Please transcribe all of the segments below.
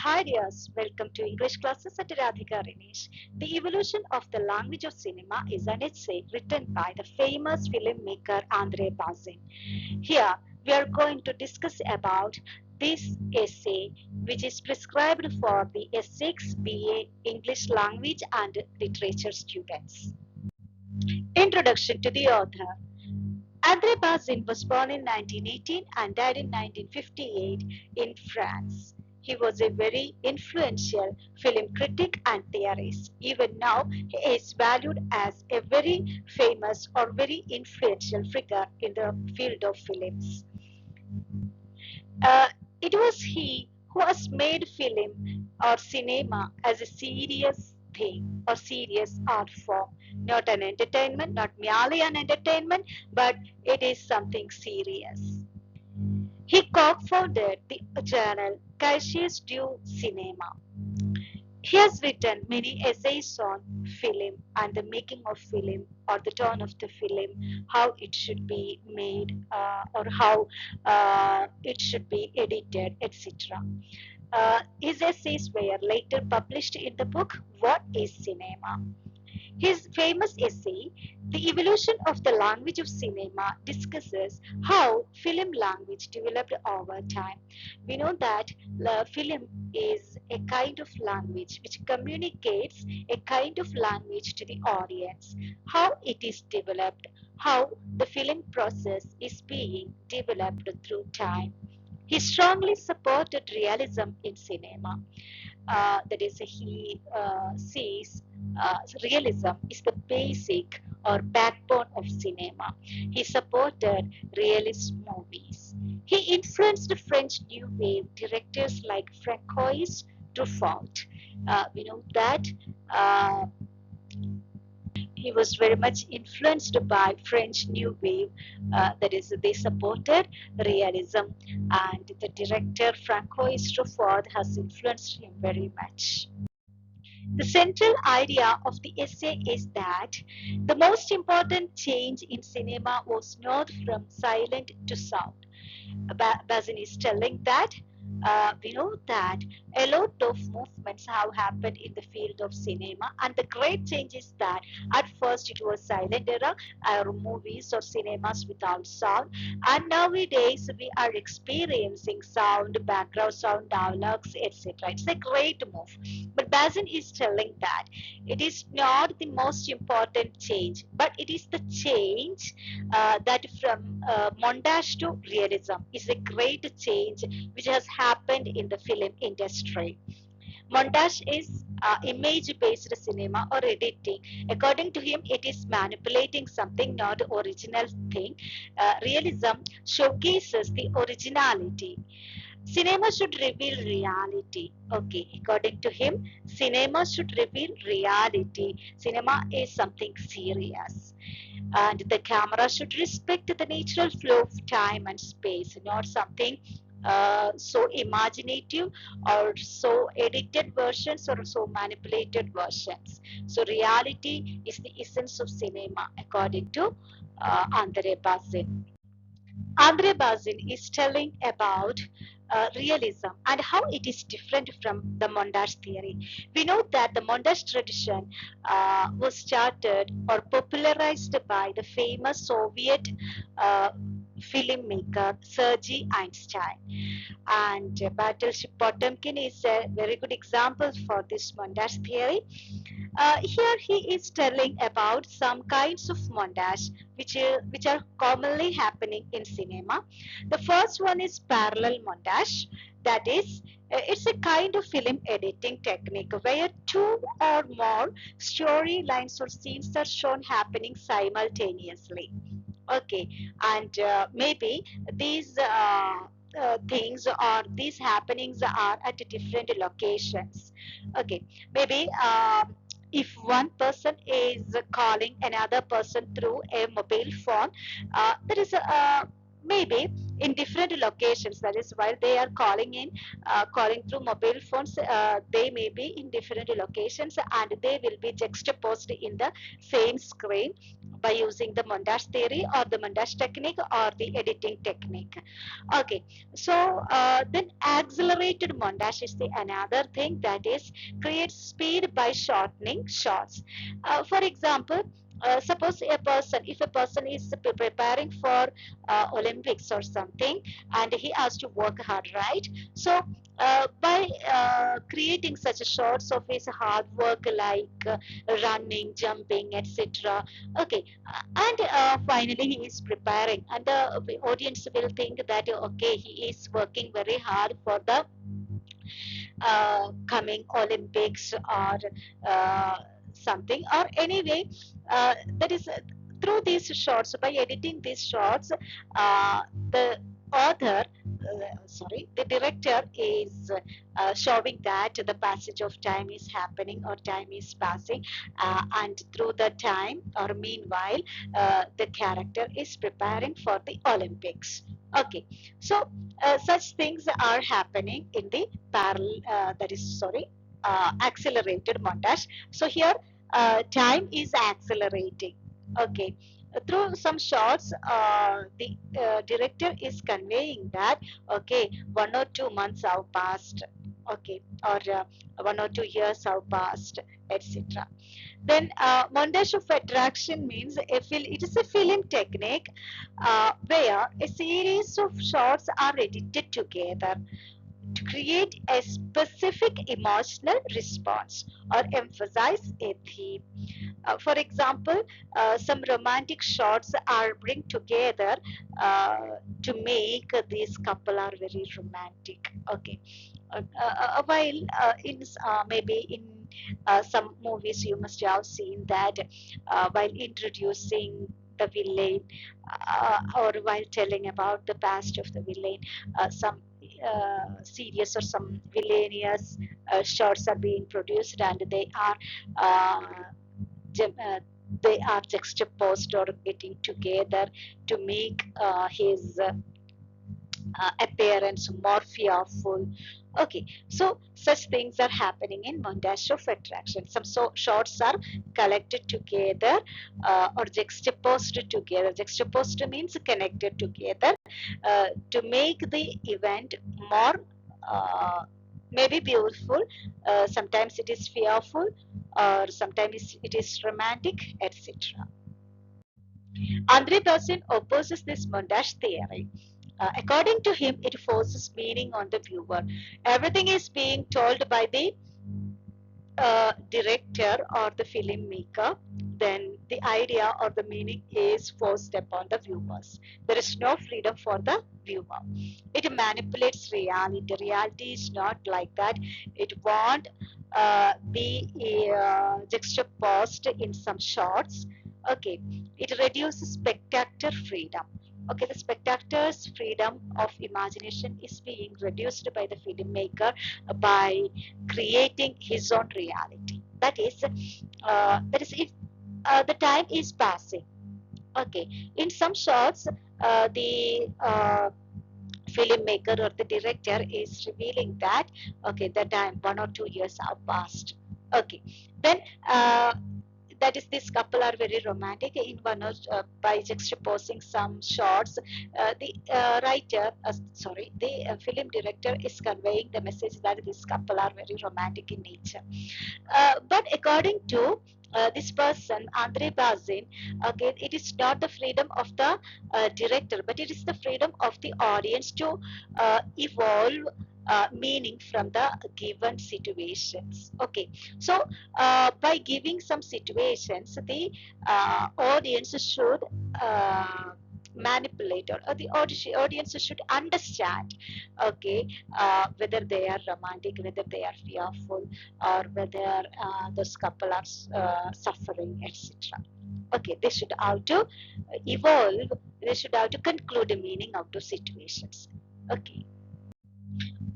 Hi dears, welcome to English classes at Radhika Rinesh. The Evolution of the Language of Cinema is an essay written by the famous filmmaker André Bazin. Here we are going to discuss about this essay which is prescribed for the S6 BA English Language and Literature students. Introduction to the author. André Bazin was born in 1918 and died in 1958 in France. He was a very influential film critic and theorist. Even now, he is valued as a very famous or very influential figure in the field of films. Uh, it was he who has made film or cinema as a serious thing or serious art form, not an entertainment, not merely an entertainment, but it is something serious. He co-founded the journal Cahiers du Cinéma. He has written many essays on film and the making of film or the tone of the film, how it should be made or how it should be edited, etc. His essays were later published in the book What is Cinema? His famous essay, The Evolution of the Language of Cinema, discusses how film language developed over time. We know that film is a kind of language which communicates a kind of language to the audience, how it is developed, how the film process is being developed through time. He strongly supported realism in cinema. That is, he sees realism is the basic or backbone of cinema. He supported realist movies. He influenced French New Wave directors like Francois Truffaut. We know that uh, he was very much influenced by French New Wave. That is, they supported realism, and the director Francois Truffaut has influenced him very much. The central idea of the essay is that the most important change in cinema was not from silent to sound. Bazin is telling that we know that a lot of movements have happened in the field of cinema, and the great change is that at first it was silent era or movies or cinemas without sound, and nowadays we are experiencing sound, background sound, dialogues, etc. It's a great move. But Bazin is telling that it is not the most important change, but it is the change that from montage to realism is a great change which has happened in the film industry. Montage is image-based cinema or editing. According to him, it is manipulating something, not original thing. Realism showcases the originality. Cinema should reveal reality. Okay, according to him, cinema should reveal reality. Cinema is something serious. And the camera should respect the natural flow of time and space, not something so imaginative or so edited versions or so manipulated versions. So reality is the essence of cinema according to André Bazin. André Bazin is telling about realism and how it is different from the montage theory. We know that the montage tradition was started or popularized by the famous Soviet uh, filmmaker Sergei Einstein. And Battleship Potemkin is a very good example for this montage theory. Here he is telling about some kinds of montage which are commonly happening in cinema. The first one is parallel montage. That is, it's a kind of film editing technique where two or more storylines or scenes are shown happening simultaneously. Okay, and maybe these things or these happenings are at different locations. Okay, maybe if one person is calling another person through a mobile phone, there is a maybe in different locations. That is, while they are calling through mobile phones, they may be in different locations, and they will be juxtaposed in the same screen by using the montage theory or the montage technique or the editing technique. Okay, so then accelerated montage is the another thing, that is creates speed by shortening shots. For example, suppose if a person is preparing for Olympics or something, and he has to work hard, right? So by creating such shots of his hard work, like running, jumping, etc. Okay, and finally he is preparing, and the audience will think that okay, he is working very hard for the coming Olympics or something, or anyway, that is through these shots, by editing these shots, the author, the director is showing that the passage of time is happening or time is passing, and through the time or meanwhile, the character is preparing for the Olympics. Okay, so such things are happening in the parallel, accelerated montage. So here time is accelerating. Okay, through some shots, the director is conveying that okay, 1 or 2 months have passed, okay, or 1 or 2 years have passed, etc. Then montage of attraction means it is a film technique where a series of shots are edited together to create a specific emotional response or emphasize a theme. For example, some romantic shots are bring together to make this couple are very romantic. Okay, while maybe in some movies you must have seen that while introducing the villain, or while telling about the past of the villain, some serious or some villainous shots are being produced, and uh, uh, they are juxtaposed or getting together to make his appearance more fearful. Okay, so such things are happening in montage of attraction. Some shots are collected together or juxtaposed together. Juxtaposed means connected together to make the event more maybe beautiful. Sometimes it is fearful, or sometimes it is romantic, etc. André Bazin opposes this montage theory. According to him, it forces meaning on the viewer. Everything is being told by the director or the filmmaker, then the idea or the meaning is forced upon the viewers. There is no freedom for the viewer. It manipulates reality. Reality is not like that. It won't be juxtaposed in some shots. Okay, it reduces spectator freedom. Okay, the spectator's freedom of imagination is being reduced by the filmmaker by creating his own reality. That is if the time is passing. Okay, in some shots, the filmmaker or the director is revealing that okay, the time 1 or 2 years have passed. Okay, then that is, this couple are very romantic in one or by juxtaposing some shots, the film director is conveying the message that this couple are very romantic in nature. But according to this person, André Bazin, again, it is not the freedom of the director, but it is the freedom of the audience to evolve meaning from the given situations. Okay, so by giving some situations, the audience should manipulate, or the audience should understand, okay, whether they are romantic, whether they are fearful, or whether those couple are suffering, etc. Okay, they should have to evolve, they should have to conclude a meaning out of situations. Okay,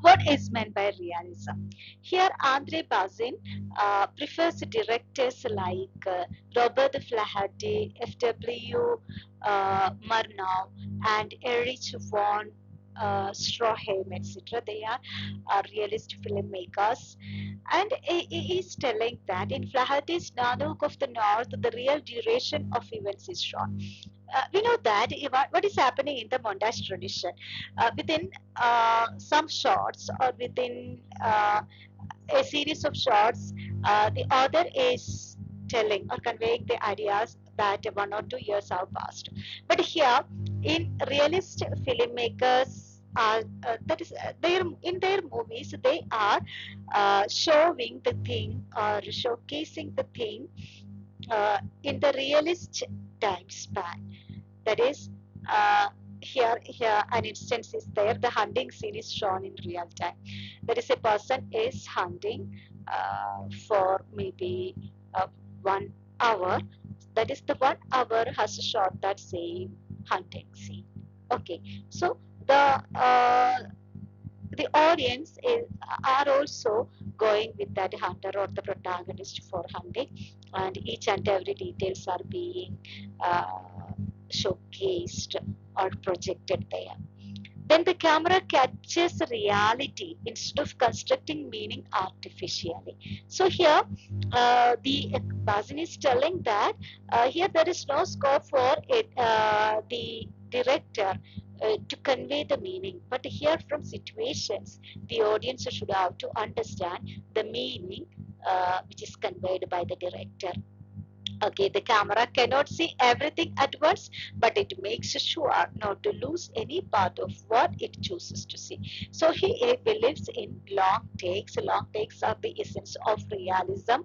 What is meant by realism? Here, André Bazin prefers directors like Robert Flaherty, F.W. Murnau, and Erich von Stroheim, etc. They are realist filmmakers. And he is telling that in Flaherty's Nanook of the North, the real duration of events is shown. We know that what is happening in the montage tradition within some shots or within a series of shots, the author is telling or conveying the ideas that 1 or 2 years have passed. But here, in realist filmmakers, that is, their in their movies, they are showing the thing or showcasing the thing in the realist time span. That is, uh, here an instance is there. The hunting scene is shown in real time. There is a person is hunting for maybe 1 hour. That is, the 1 hour has shot that same hunting scene. Okay, so the audience are also going with that hunter or the protagonist for hunting, and each and every details are being showcased or projected there. Then the camera captures reality instead of constructing meaning artificially. So here, the Bazin is telling that here there is no scope for it, the director to convey the meaning. But here, from situations, the audience should have to understand the meaning which is conveyed by the director. Okay, the camera cannot see everything at once, but it makes sure not to lose any part of what it chooses to see. So he believes in long takes. Long takes are the essence of realism.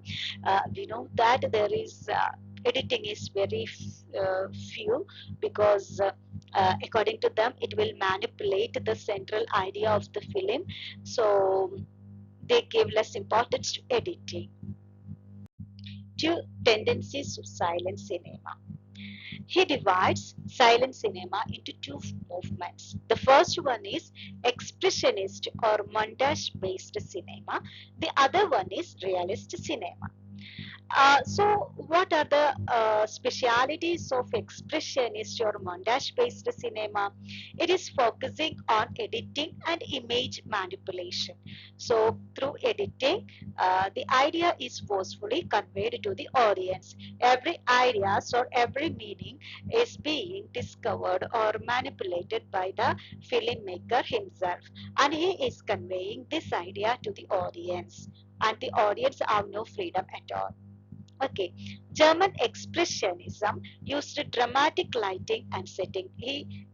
We know that there is editing is very few, because according to them it will manipulate the central idea of the film. So they give less importance to editing. Two tendencies of silent cinema. He divides silent cinema into two movements. The first one is expressionist or montage based cinema, the other one is realist cinema. So, what are the specialities of expressionist or montage-based cinema? It is focusing on editing and image manipulation. So, through editing, the idea is forcefully conveyed to the audience. Every idea or every meaning is being discovered or manipulated by the filmmaker himself, and he is conveying this idea to the audience, and the audience have no freedom at all. Okay, German expressionism used dramatic lighting and setting. He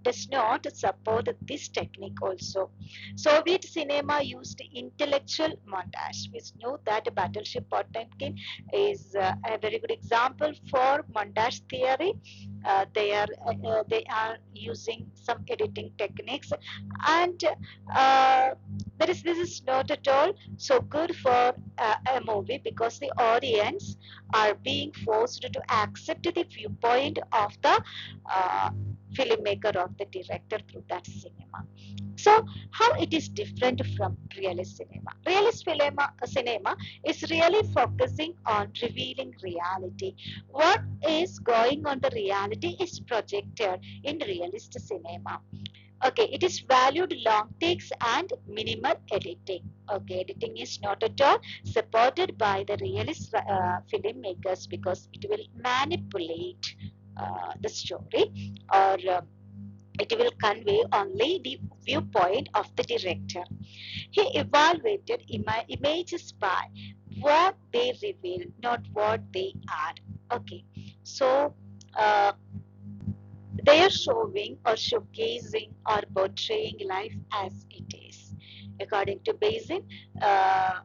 does not support this technique also. Soviet cinema used intellectual montage. We know that Battleship Potemkin is a very good example for montage theory. They are using some editing techniques, and uh, this is not at all so good for a movie, because the audience are being forced to accept the viewpoint of the uh, filmmaker or the director through that cinema. So, how it is different from realist cinema? Cinema is really focusing on revealing reality. What is going on the reality is projected in realist cinema. Okay, it is valued long takes and minimal editing. Okay, editing is not at all supported by the realist filmmakers, because it will manipulate the story, or it will convey only the viewpoint of the director. He evaluated images by what they reveal, not what they are. Okay, so uh, they are showing or showcasing or portraying life as it is. According to Bazin, uh,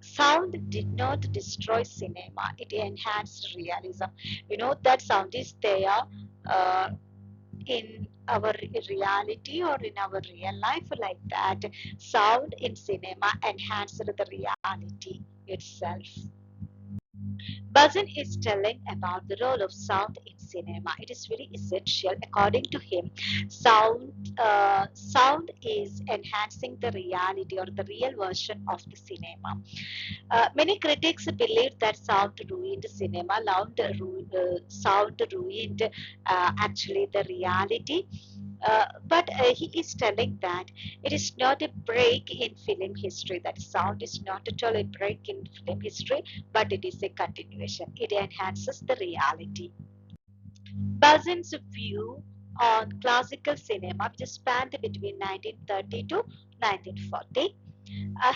sound did not destroy cinema, it enhanced realism. We know that sound is there uh, in our reality or in our real life, like that. Sound in cinema enhanced the reality itself. Bazin is telling about the role of sound in cinema. It is very essential. According to him, sound is enhancing the reality or the real version of the cinema. Many critics believe that sound ruined cinema. Sound ruined actually the reality. But he is telling that it is not a break in film history. That sound is not at all a break in film history, but it is a continuation. It enhances the reality. Bazin's view on classical cinema, which spanned between 1930 to 1940,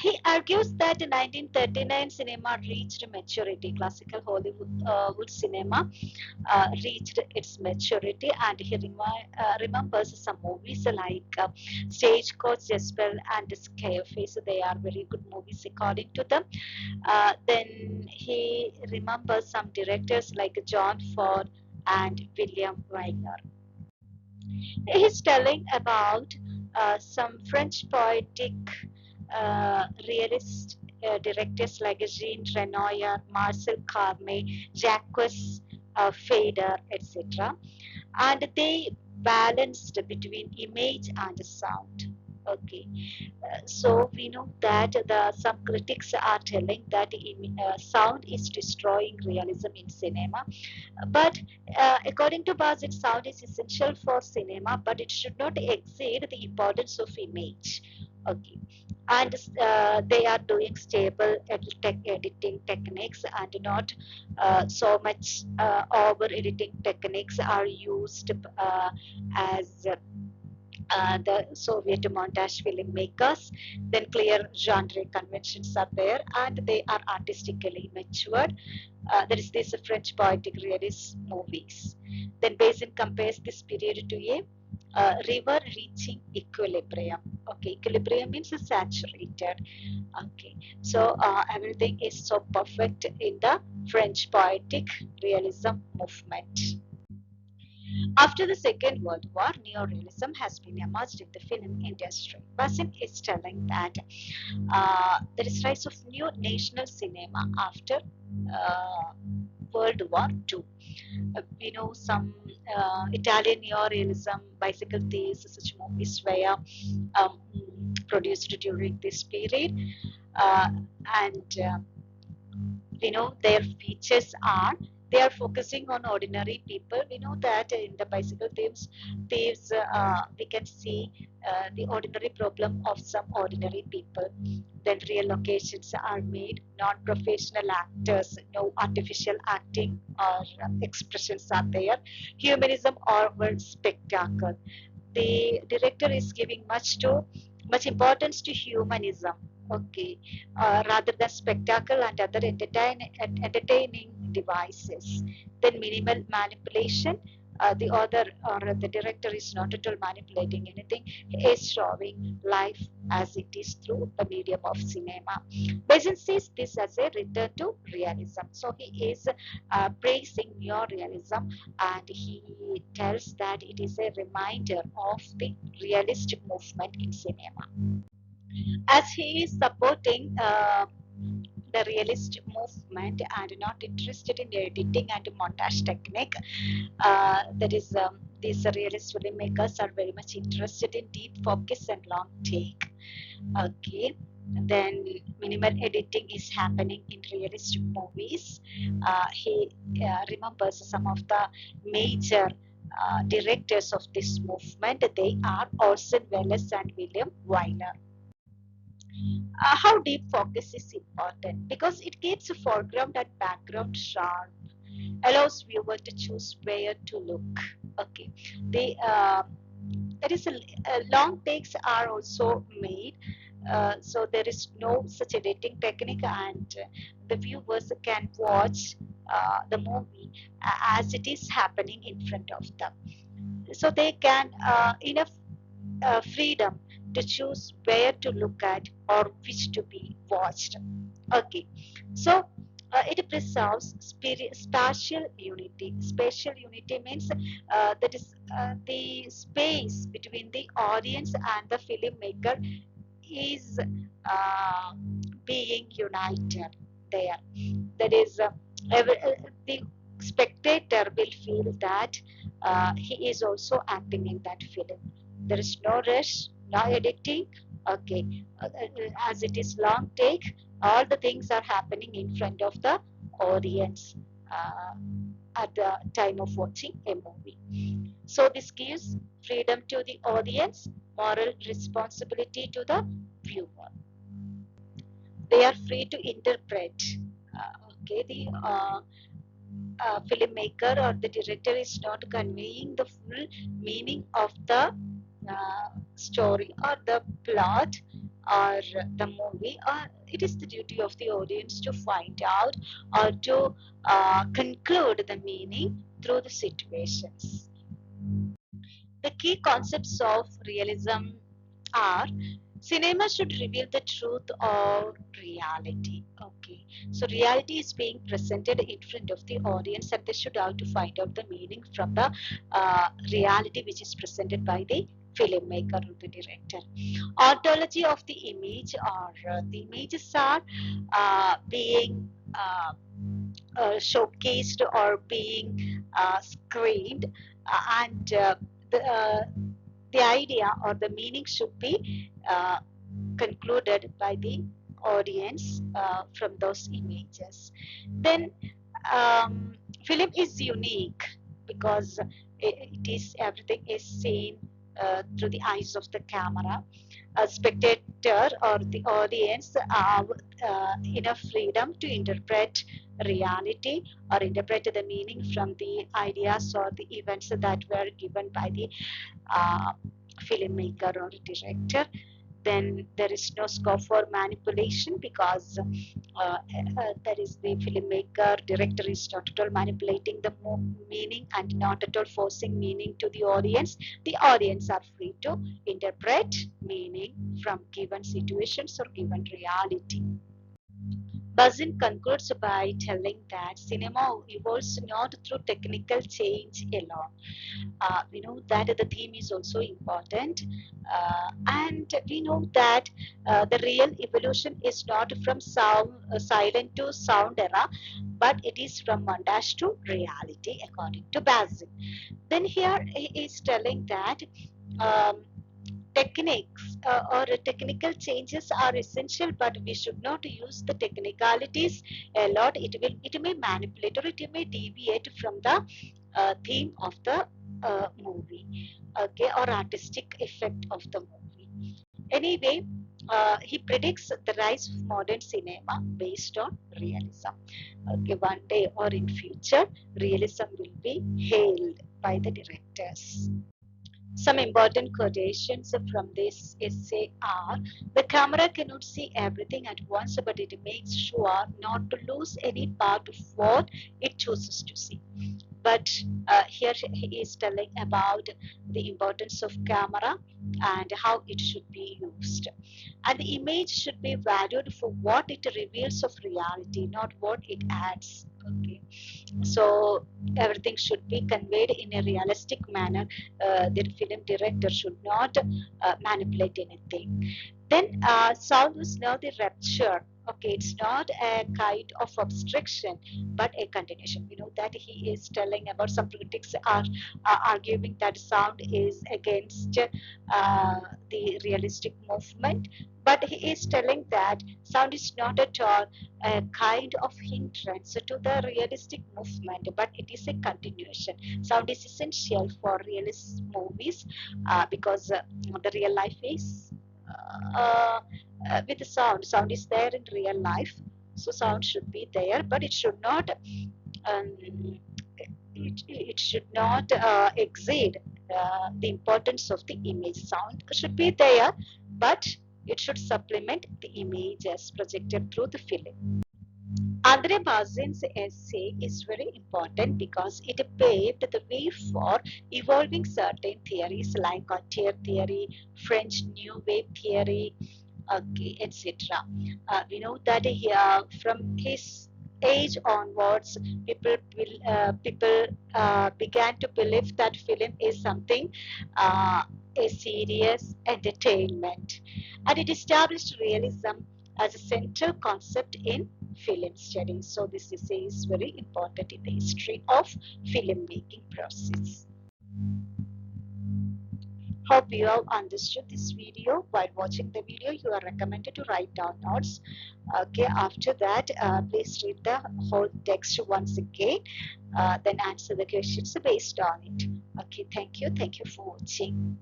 he argues that in 1939 cinema reached maturity. Classical Hollywood wood cinema reached its maturity, and he remembers some movies like Stagecoach, Jezebel, and Scareface. They are very good movies according to them. Then he remembers some directors like John Ford and William Wyler. He's telling about some French poetic realist directors like Jean Renoir, Marcel Carme, Jacques Fader, etc. And they balanced between image and sound. Okay, so we know that some critics are telling that sound is destroying realism in cinema, but according to Bazin, sound is essential for cinema, but it should not exceed the importance of image. Okay. And they are doing stable editing techniques, and not so much over editing techniques are used as the Soviet montage filmmakers. Then clear genre conventions are there, and they are artistically matured. That is this French poetic realist movies. Then Bazin compares this period to a river reaching equilibrium. Okay, equilibrium means saturated. Okay, so everything is so perfect in the French poetic realism movement. After the Second World War, neorealism has been emerged in the film industry. Bazin is telling that there is rise of new national cinema after uh, World War II. We know some Italian neorealism, bicycle thieves, such movies were um, produced during this period, uh, and we know their features are they are focusing on ordinary people. We know that in the bicycle thieves we can see the ordinary problem of some ordinary people. Then real locations are made, non-professional actors, no artificial acting or expressions are there. Humanism or spectacle. The director is giving much importance to humanism. Okay, rather than spectacle and other entertaining devices. Then minimal manipulation. The author or the director is not at all manipulating anything. He is showing life as it is through the medium of cinema. Bazin sees this as a return to realism. So he is praising neorealism, and he tells that it is a reminder of the realistic movement in cinema. As he is supporting the realist movement and not interested in editing and montage technique, that is these realist filmmakers are very much interested in deep focus and long take. Okay, then minimal editing is happening in realistic movies. He remembers some of the major directors of this movement. They are Orson Welles and William Wyler. How deep focus is important because it keeps the foreground and background sharp, allows viewer to choose where to look. Okay, the there is a long takes are also made, so there is no such editing technique, and the viewers can watch the movie as it is happening in front of them, so they can enough freedom to choose where to look at or which to be watched. Okay, so it preserves spatial unity. Spatial unity means that is the space between the audience and the filmmaker is being united there. That is The spectator will feel that he is also acting in that film. There is no rush, no editing. Okay, as it is long take, all the things are happening in front of the audience at the time of watching a movie. So this gives freedom to the audience, moral responsibility to the viewer. They are free to interpret. The filmmaker or the director is not conveying the full meaning of the story or the plot or the movie, or it is the duty of the audience to find out or to conclude the meaning through the situations. The key concepts of realism are: cinema should reveal the truth or reality. Okay, so reality is being presented in front of the audience, and they should have to find out the meaning from the reality which is presented by the filmmaker or the director. Ontology of the image, or the images are being showcased or being screened, and the, uh, the idea or the meaning should be concluded by the audience from those images. Then film is unique because it is everything is seen through the eyes of the camera. A spectator or the audience have enough freedom to interpret reality or interpret the meaning from the ideas or the events that were given by the uh, filmmaker or director. Then there is no scope for manipulation because there is the filmmaker director is not at all manipulating the meaning and not at all forcing meaning to the audience. The audience are free to interpret meaning from given situations or given reality. Bazin concludes by telling that cinema evolves not through technical change alone. We know that the theme is also important, and we know that the real evolution is not from silent to sound era, but it is from montage to reality, according to Bazin. Then here he is telling that um, techniques or technical changes are essential, but we should not use the technicalities a lot. It may manipulate or it may deviate from the theme of the movie, okay, or artistic effect of the movie. Anyway, he predicts the rise of modern cinema based on realism. Okay, one day or in future, realism will be hailed by the directors. Some important quotations from this essay are: the camera cannot see everything at once, but it makes sure not to lose any part of what it chooses to see. But here he is telling about the importance of camera and how it should be used. And the image should be valued for what it reveals of reality, not what it adds. Okay, so everything should be conveyed in a realistic manner. The film director should not manipulate anything. Then sound is now the rupture. Okay, it's not a kind of obstruction but a continuation. We know that he is telling about, some critics are arguing that sound is against the realistic movement, but he is telling that sound is not at all a kind of hindrance to the realistic movement, but it is a continuation. Sound is essential for realist movies because the real life is uh, with the sound. Sound is there in real life, so sound should be there, but it should not um, it should not exceed the importance of the image. Sound should be there, but it should supplement the image as projected through the film. André Bazin's essay is very important because it paved the way for evolving certain theories like quantum theory, French New Wave theory, okay, etc. We know that here from his age onwards, people began to believe that film is something a serious entertainment, and it established realism as a central concept in film studies. So this is very important in the history of filmmaking process. Hope you have understood this video. While watching the video, you are recommended to write down notes. Okay, after that, please read the whole text once again, then answer the questions based on it. Okay, thank you. Thank you for watching.